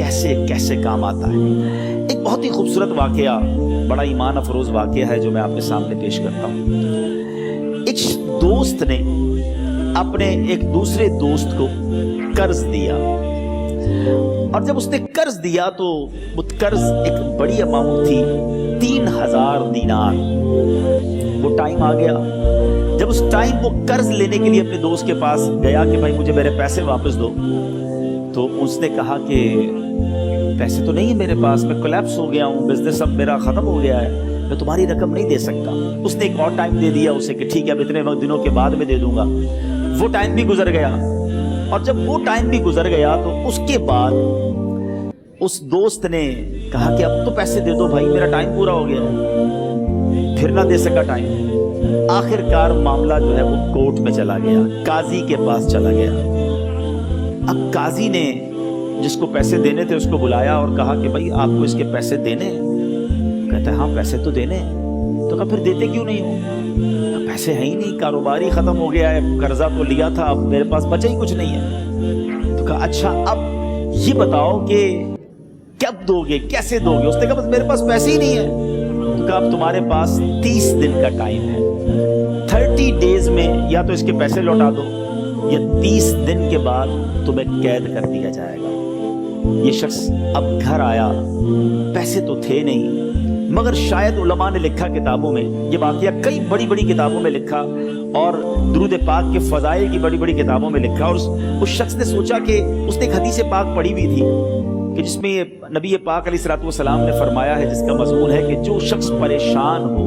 कैसे कैसे काम आता है। एक बहुत ही खूबसूरत वाकया, बड़ा ईमान अफरोज वाकया है जो मैं आपके सामने पेश करता हूँ। एक दोस्त ने अपने एक दूसरे दोस्त को कर्ज दिया, और जब उसने कर्ज दिया तो वो कर्ज एक बड़ी अमाउंट थी, 3000 दीनार। वो टाइम आ गया, जब उस टाइम वो कर्ज लेने के लिए अपने दोस्त के पास गया कि भाई मुझे मेरे पैसे वापस दो, तो उसने कहा कि पैसे तो नहीं है मेरे पास, मैं कोलैप्स हो गया हूँ, बिजनेस अब मेरा ख़त्म हो गया है, मैं तुम्हारी रकम नहीं दे सकता। उसने एक और टाइम दे दिया उसे कि ठीक है अब इतने दिनों के बाद में दे दूंगा। वो टाइम भी गुजर गया, और जब वो टाइम भी गुजर गया तो उसके बाद उस दोस्त ने कहा कि अब तो पैसे दे दो भाई, मेरा टाइम पूरा हो गया है। फिर ना दे सका टाइम। आखिरकार मामला जो है वो कोर्ट में चला गया, काजी के पास चला गया। अब काजी ने जिसको पैसे देने थे उसको बुलाया और कहा कि भाई आपको इसके पैसे देने हैं? कहता है हाँ पैसे तो देने हैं। तो कहा फिर देते क्यों नहीं हो? पैसे है ही नहीं, कारोबार ही खत्म हो गया है, कर्जा तो लिया था, अब मेरे पास बचा ही कुछ नहीं है। तो कहा अच्छा अब ये बताओ कि कब दोगे, कैसे दोगे? उसने कहा बस मेरे पास पैसे ही नहीं है। तो कहा अब तुम्हारे पास 30 दिन का टाइम है, 30 डेज में या तो इसके पैसे लौटा दो या 30 दिन के बाद तुम्हें कैद कर दिया जाएगा। ये शख्स अब घर आया, पैसे तो थे नहीं, मगर शायद उलमा ने लिखा किताबों में, ये वाकया कई बड़ी बड़ी किताबों में लिखा और दुरूद पाक के फजाइल की बड़ी बड़ी किताबों में लिखा। और उस शख्स ने सोचा कि उसने एक हदीस पाक पढ़ी हुई थी कि जिसमें नबी पाक अलैहिस्सलातु वस्सलाम ने फरमाया है, जिसका मज़मून है कि जो शख्स परेशान हो,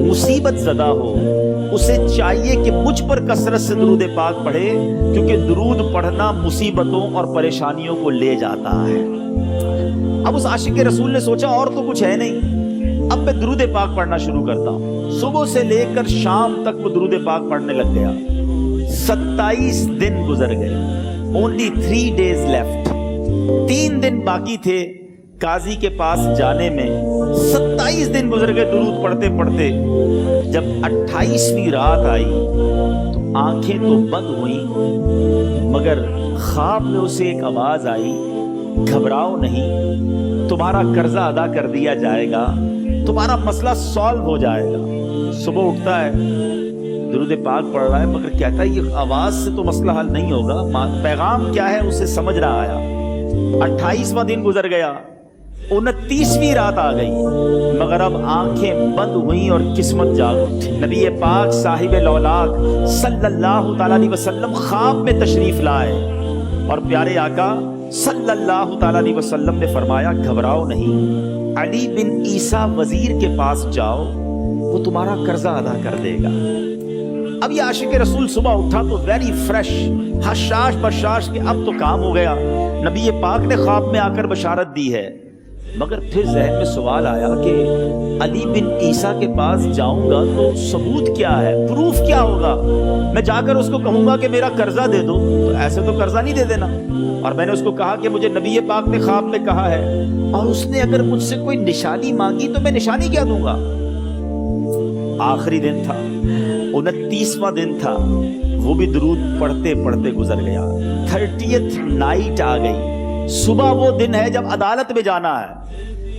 मुसीबत ज़दा हो, उसे चाहिए कि मुझ पर कसरत से दुरूद पाक पढ़े, क्योंकि दुरूद पढ़ना मुसीबतों और परेशानियों को ले जाता है। अब उस आशिक रसूल ने सोचा और तो कुछ है नहीं, अब मैं दुरूद पाक पढ़ना शुरू करता हूँ। सुबह से लेकर शाम तक वो दुरूद पाक पढ़ने लग गया। 27 दिन गुजर गए, ओनली 3 days लेफ्ट, 3 दिन बाकी थे काजी के पास जाने में। 27 दिन गुजर गए दुरूद पढ़ते पढ़ते। जब 28वीं रात आई तो आंखें तो बंद हुई, मगर ख्वाब में उसे एक आवाज आई, घबराओ नहीं, तुम्हारा कर्जा अदा कर दिया जाएगा, तुम्हारा मसला सॉल्व हो जाएगा। सुबह उठता है, दुरूद पाक पढ़ रहा है, मगर कहता है ये आवाज से तो मसला हल नहीं होगा, पैगाम क्या है उसे समझ ना आया। 28वां दिन गुजर गया, 29वीं रात आ गई, मगर अब आंखें बंद हुई और किस्मत जाग उठी। नबी पाक साहिब लौलाक सल्लल्लाहु ताला अलैहि वसल्लम ख्वाब में तशरीफ लाए और प्यारे आका सल्लल्लाहु ताला अलैहि वसल्लम ने फरमाया घबराओ नहीं, अली बिन ईसा वजीर के पास जाओ, वो तुम्हारा कर्जा अदा कर देगा। अब ये आशिक रसूल सुबह उठा तो वेरी फ्रेश, हशाश बशाश के अब तो काम हो गया, नबी पाक ने ख्वाब में आकर बशारत दी है। मगर फिर जहन में सवाल आया कि अली बिन ईसा के पास जाऊंगा तो सबूत क्या है, प्रूफ क्या होगा? मैं जाकर उसको कहूंगा कि मेरा कर्जा दे दो, तो ऐसे तो कर्जा नहीं दे देना। और मैंने उसको कहा कि मुझे नबी पाक ने ख्वाब में कहा है, और उसने अगर मुझसे कोई निशानी मांगी तो मैं निशानी क्या दूंगा? आखिरी दिन था, 29वां दिन था, वो भी दुरूद पढ़ते पढ़ते गुजर गया। 30th नाइट आ गई, सुबह वो दिन है जब अदालत में जाना है।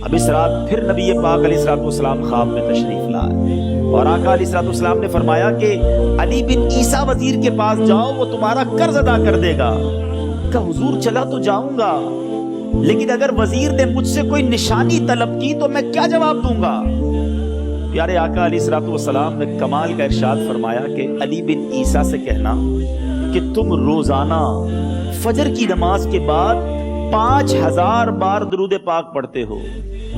अब इस रात फिर नबी पाक अलैहिस्सलाम ख्वाब में तशरीफ लाए और आका अलैहिस्सलाम ने फरमाया कि अली बिन ईसा वजीर के पास जाओ, वो तुम्हारा कर्ज अदा कर देगा। का हुजूर चला तो जाऊंगा, लेकिन अगर वजीर ने मुझसे कोई निशानी तलब की तो मैं क्या जवाब दूंगा? प्यारे आका अलैहिस्सलाम ने कमाल का इरशाद फरमाया कि अली बिन ईसा से कहना कि तुम रोजाना फजर की नमाज के बाद 5000 बार दुरूद पाक पढ़ते हो,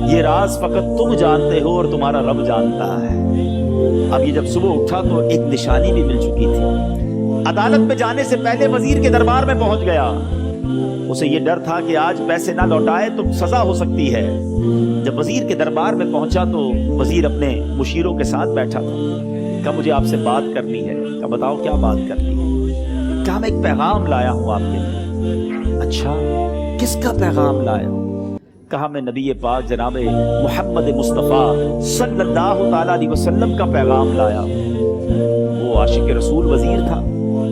ये राज फकत तुम जानते हो और तुम्हारा रब जानता है। अब ये जब सुबह उठा तो एक निशानी भी मिल चुकी थी। अदालत में जाने से पहले वजीर के दरबार में पहुंच गया। उसे ये डर था कि आज पैसे ना लौटाए तो सजा हो सकती है। जब वजीर के दरबार में पहुंचा तो वजीर अपने मुशीरों के साथ बैठा था। कहा मुझे आपसे बात करनी है। कहा बताओ क्या बात करनी है? कहा मैं एक पैगाम लाया हूं आपके लिए। अच्छा किसका पैगाम लाया? कहा मैं नबी पाक जनाब मोहम्मद मुस्तफ़ा सल्लल्लाहु ताला अलैहि वसल्लम का पैगाम लाया। वो आशिक रसूल वजीर था।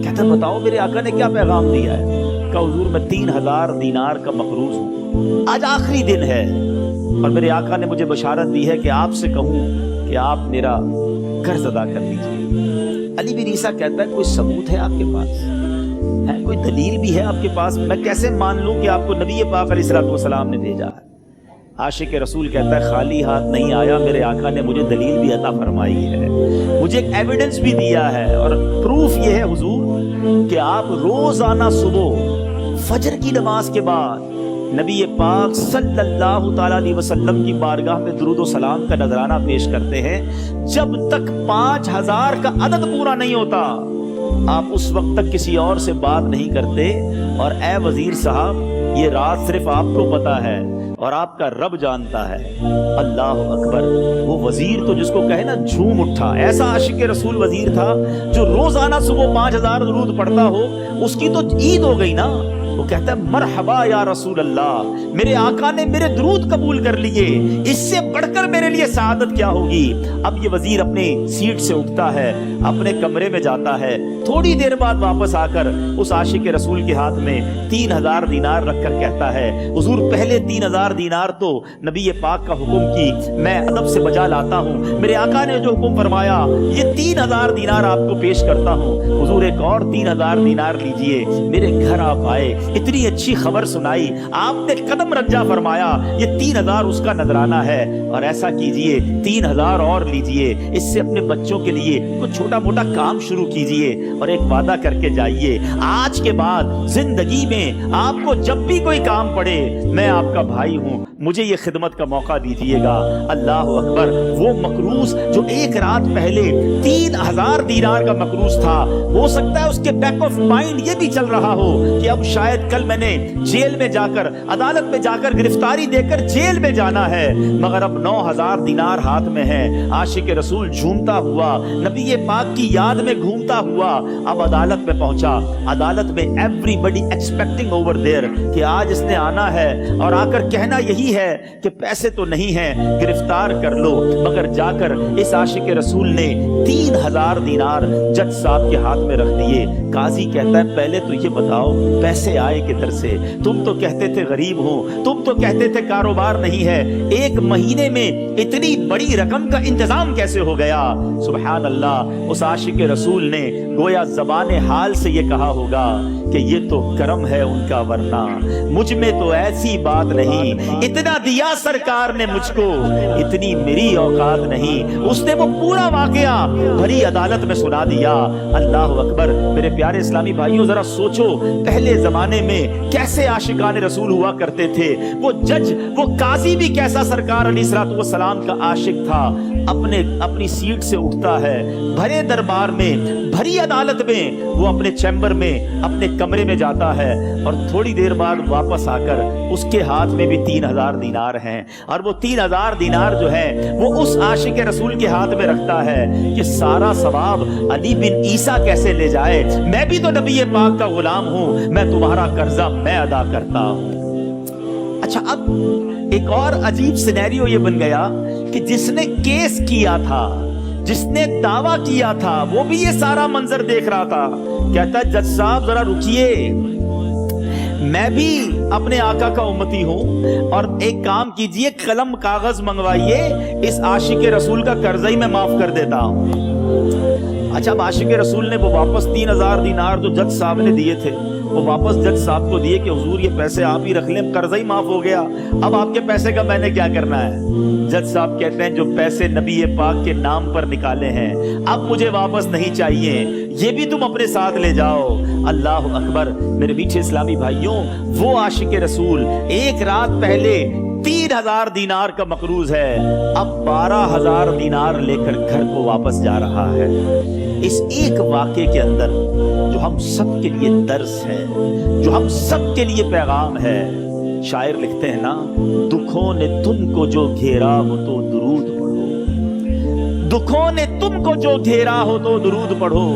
कहता बताओ मेरे आका ने क्या पैगाम दिया है? रखा हुजूर मैं 3000 दीनार का मकरूज हूँ, आज आखिरी दिन है और मेरे आका ने मुझे बशारत दी है कि आपसे कहूँ कि आप मेरा कर्ज अदा कर दीजिए। अली बिन ईसा कहता है कोई सबूत है आपके पास, है कोई दलील भी है आपके पास? मैं कैसे मान लूं कि आपको नबी पाक अलैहिस्सलाम ने भेजा है? आशिक रसूल कहता है खाली हाथ नहीं आया, मेरे आका ने मुझे दलील भी अता फरमाई है, मुझे एक एविडेंस भी दिया है और प्रूफ ये है हुजूर कि आप रोजाना सुबह फजर की नमाज के बाद नबी पाक सल्लल्लाहु ताला अलैहि वसल्लम की बारगाह में दुरूद व सलाम का नजराना पेश करते हैं। जब तक 5000 का अदद पूरा नहीं होता आप उस वक्त तक किसी और से बात नहीं करते। और ए वजीर साहब, ये राज सिर्फ आपको पता है और आपका रब जानता है। अल्लाह अकबर। वो वजीर तो जिसको कहे ना झूम उठा, ऐसा आशिक रसूल वजीर था जो रोजाना सुबह 5000 दुरूद पढ़ता हो, उसकी तो ईद हो गई ना। वो कहता है मरहबा या रसूल अल्लाह, मेरे आका ने मेरे दुरूद कबूल कर लिए, इससे बढ़कर मेरे लिए सआदत क्या होगी। अब ये वजीर अपने सीट से उठता है, अपने कमरे में जाता है, थोड़ी देर बाद वापस आकर उस आशिक रसूल के हाथ में 3000 दीनार रखकर कहता है हुजूर पहले 3000 दीनार तो नबी पाक का हुक्म की मैं अदब से बजा लाता हूँ, मेरे आका ने जो हुक्म फरमाया ये 3000 दीनार आपको पेश करता हूँ। हुजूर एक और 3000 दीनार लीजिए, मेरे घर आप आए, इतनी अच्छी खबर सुनाई, आपने कदम रंजा फरमाया, ये 3000 उसका नजराना है। और ऐसा कीजिए 3000 और लीजिए, इससे अपने बच्चों के लिए कुछ छोटा मोटा काम शुरू कीजिए और एक वादा करके जाइए, आज के बाद जिंदगी में आपको जब भी कोई काम पड़े मैं आपका भाई हूं, मुझे ये खिदमत का मौका दीजिएगा। अल्लाह अकबर। वो मकरूज जो एक रात पहले 3000 दीनार का मकरूज था, हो सकता है उसके बैक ऑफ माइंड ये भी चल रहा हो कि अब शायद कल मैंने जेल में जाकर, अदालत में जाकर गिरफ्तारी देकर जेल में जाना है, मगर अब 9000 दीनार हाथ में है। आशिक रसूल झूमता हुआ नबी पाक की याद में घूमता हुआ अब अदालत में पहुंचा। अदालत में एवरीबॉडी एक्सपेक्टिंग ओवर देयर कि आज इसने आना है और आकर कहना यही है कि पैसे तो नहीं है, गिरफ्तार कर लो। मगर जाकर इस आशिक रसूल ने 3000 दीनार जज साहब के हाथ में रख दिए। काजी कहता है पहले तो ये बताओ पैसे आए किधर से? तुम तो कहते थे गरीब हो, तुम तो कहते थे कारोबार नहीं है, एक महीने में इतनी बड़ी रकम का इंतजाम कैसे हो गया? सुभान अल्लाह। उस आशिक रसूल ने गोया ज़बाने हाल से ये कहा होगा कि ये तो करम है उनका, वरना मुझ में तो ऐसी बात नहीं, इतना दिया सरकार ने मुझको, इतनी मेरी औकात नहीं। उसने वो पूरा वाकया भरी अदालत में सुना दिया। अल्लाह अकबर। मेरे प्यारे इस्लामी भाइयों, जरा सोचो पहले जमाने में कैसे आशिकान रसूल हुआ करते थे। वो जज, वो काजी भी कैसा सरकार अलैहिस्सलाम का आशिक था। अपनी सीट से उठता है, भरे दरबार में, भरी अदालत में, वो अपने चैम्बर में, अपने कमरे में जाता है और थोड़ी देर बाद वापस आकर उसके हाथ में भी 3000 दीनार हैं। और वो 3000 दीनार जो है वो उस आशिक रसूल के हाथ में रखता है कि सारा सवाब अली बिन ईसा कैसे ले जाए, मैं भी तो नबी पाक का गुलाम हूं, मैं तुम्हारा कर्जा मैं अदा करता हूं। अच्छा, अब एक और अजीब सिनेरियो ये बन गया कि जिसने केस किया था, जिसने दावा किया था, वो भी ये सारा मंजर देख रहा था। कहता है जज साहब जरा रुकिए, मैं भी अपने आका का उम्मती हूं और एक काम कीजिए, कलम कागज मंगवाइए, इस आशिक रसूल का कर्जा ही मैं माफ कर देता हूं। अच्छा, अब आशिक रसूल ने वो वापस 3000 दीनार जो जज साहब ने दिए थे वो वापस जज साहब को दिए कि हुजूर ये पैसे आप ही रख लें, कर्जा ही माफ हो गया, अब आपके पैसे का मैंने क्या करना है? जज साहब कहते हैं जो पैसे नबी पाक के नाम पर निकाले हैं अब मुझे वापस नहीं चाहिए, ये भी तुम अपने साथ ले जाओ। अल्लाह अकबर। मेरे मीठे इस्लामी भाइयों, वो आशिक रसूल एक रात पहले 3000 दीनार का मकरूज है, अब 12000 दीनार लेकर घर को वापस जा रहा है। इस एक वाक़े के अंदर जो हम सब के लिए दर्स है, जो हम सब के लिए पैगाम है। शायर लिखते हैं ना, दुखों ने तुमको जो घेरा हो तो दुरूद पढ़ो, दुखों ने तुमको जो घेरा हो तो दुरूद पढ़ो,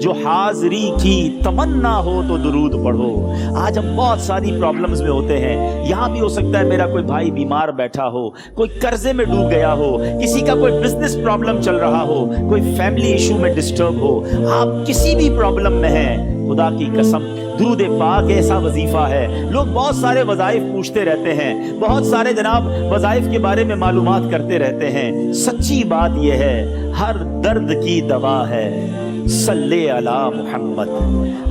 जो हाजिरी की तमन्ना हो तो दुरूद पढ़ो। आज हम बहुत सारी प्रॉब्लम्स में होते हैं, यहाँ भी हो सकता है मेरा कोई भाई बीमार बैठा हो, कोई कर्जे में डूब गया हो, किसी का कोई बिजनेस प्रॉब्लम चल रहा हो, कोई फैमिली इशू में डिस्टर्ब हो, आप किसी भी प्रॉब्लम में हैं, خدا کی قسم درود پاک ایسا وظیفہ ہے. لوگ بہت سارے وظائف پوچھتے رہتے ہیں, بہت سارے جناب وظائف کے بارے میں معلومات کرتے رہتے ہیں. سچی بات یہ ہے ہر درد کی دوا ہے صلی علی محمد.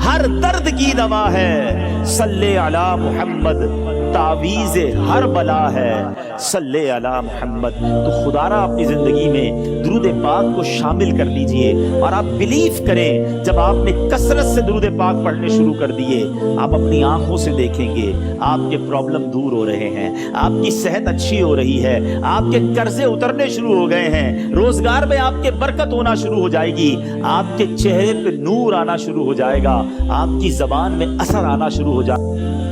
ہر درد کی دوا ہے صلی علی محمد. تعویذ ہر بلا ہے صلی علی محمد. تو خدا را اپنی زندگی میں درود پاک کو شامل کر لیجئے, اور آپ بلیف کریں جب آپ نے کثرت سے درود پاک پڑھنے شروع کر دیے, آپ اپنی آنکھوں سے دیکھیں گے آپ کے پرابلم دور ہو رہے ہیں, آپ کی صحت اچھی ہو رہی ہے, آپ کے قرضے اترنے شروع ہو گئے ہیں, روزگار میں آپ کے برکت ہونا شروع ہو جائے گی, آپ کے چہرے پہ نور آنا شروع ہو جائے گا, آپ کی زبان میں اثر آنا شروع ہو جائے گا.